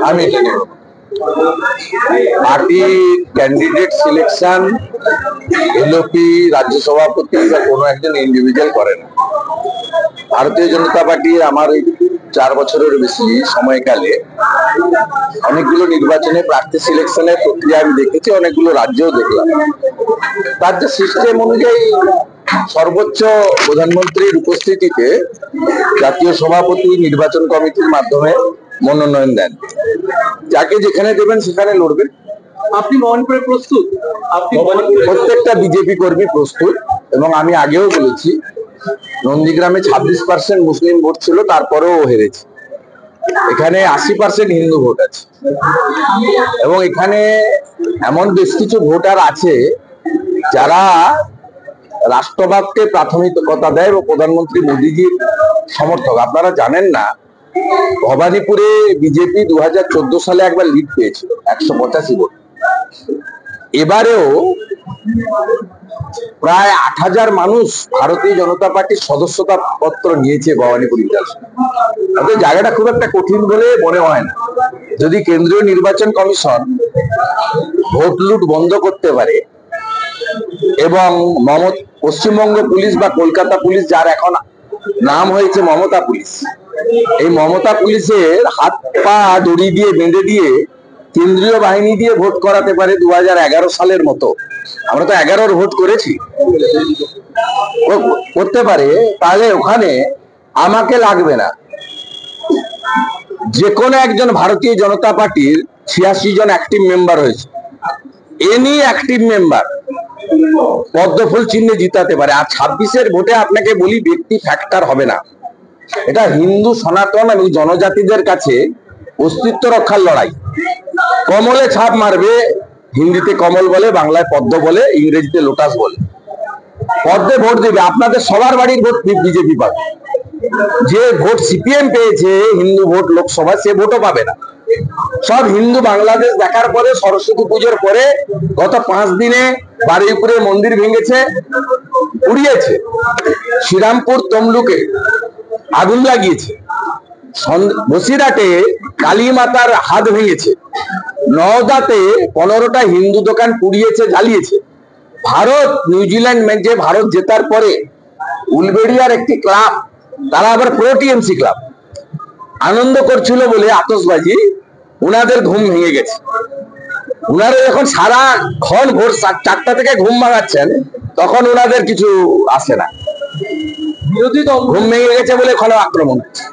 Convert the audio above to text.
আমি party candidate selection LOP রাজ্য সভাপতি বা কোনো একজন ইন্ডিভিজুয়াল করে না। ভারতীয় জনতা পার্টি আমার 4 বছরের বেশি সময়কালে অনেকগুলো নির্বাচনে প্রার্থী সিলেকশনের প্রক্রিয়া আমি দেখেছি, অনেকগুলো রাজ্যেও দেখলাম। তার যে সিস্টেম অনুযায়ী সর্বোচ্চ প্রধানমন্ত্রীর উপস্থিতিতে জাতীয় সভাপতি নির্বাচন কমিটির মাধ্যমে মনোনয়ন দেন, যাকে যেখানে দেবেন সেখানে লড়বেন। আপনি মন করে প্রস্তুত? প্রত্যেকটা বিজেপি কর্মী প্রস্তুত, এবং আমি আগেও বলেছি নন্দীগ্রামে 26% মুসলিম ভোট ছিল, তারপরেও হেরেছে। এখানে 80% হিন্দু ভোট আছে, এবং এখানে এমন বেশ কিছু ভোটার আছে যারা রাষ্ট্রবাদকে প্রাথমিকতা দেয় এবং প্রধানমন্ত্রী মোদীজির সমর্থক। আপনারা জানেন না, ভবানীপুরে বিজেপি 2014 সালে একবার লিড পেয়েছিল 185 ভোট। এবারেও প্রায় 8,000 মানুষ ভারতীয় জনতা পার্টির সদস্যতা পত্র নিয়েছে ভবানীপুর বিধানসভা। জায়গাটা খুব একটা কঠিন বলে মনে হয় না। যদি কেন্দ্রীয় নির্বাচন কমিশন ভোট লুট বন্ধ করতে পারে এবং পশ্চিমবঙ্গ পুলিশ বা কলকাতা পুলিশ, যার এখন নাম হয়েছে মমতা পুলিশ, এই মমতা পুলিশের হাত পা দড়ি দিয়ে বেঁধে দিয়ে কেন্দ্রীয় বাহিনী দিয়ে ভোট করাতে পারে 2011 সালের মতো। আমরা তো 11-র ভোট করেছি, করতে পারে, তাহলে ওখানে আমাকে লাগবে না। যে কোনো একজন ভারতীয় জনতা পার্টির 86 জন অ্যাক্টিভ মেম্বার হয়েছে, এনি অ্যাক্টিভ মেম্বার পদ্মফুল চিহ্নে জিতাতে পারে। আর 26-এর ভোটে আপনাকে বলি, ব্যক্তি ফ্যাক্টর হবে না। এটা হিন্দু, সনাতন এবং জনজাতিদের কাছে অস্তিত্ব রক্ষার লড়াই। কমলে ছাপ মারবে, হিন্দিতে কমল বলে, বাংলায় পদ্ম বলে, ইংরেজিতে লোটাস বলে। পদ্মে ভোট দেবে, আপনাদের সবার বাড়ির ভোট বিজেপি পাবে। যে ভোট সিপিএম পেয়েছে হিন্দু ভোট লোকসভায়, সে ভোটও পাবে না। সব হিন্দু বাংলাদেশ দেখার পরে, সরস্বতী পুজোর পরে গত 5 দিনে বারুইপুরে মন্দির ভেঙেছে, উড়িয়েছে। শ্রীরামপুর তমলুকে আগুন লাগিয়েছে। বসিরহাটে কালী মাতার হাত ভেঙেছে। নওদাতে 15টা হিন্দু দোকান পুড়িয়েছে, জ্বালিয়েছে। ভারত নিউজিল্যান্ড ম্যাচে ভারত জেতার পরে উলবেড়িয়ার একটি ক্লাব, তারা আবার প্রো টিএমসি ক্লাব, আনন্দ করছিল বলে আতশবাজি, উনাদের ঘুম ভেঙে গেছে। উনারা যখন সারাক্ষণ ভোর 4টা থেকে ঘুম ভাঙাচ্ছেন, তখন উনাদের কিছু আসে না। বিরোধী দল ঘুম ভেঙে গেছে বলে ওখানে আক্রমণ হচ্ছে।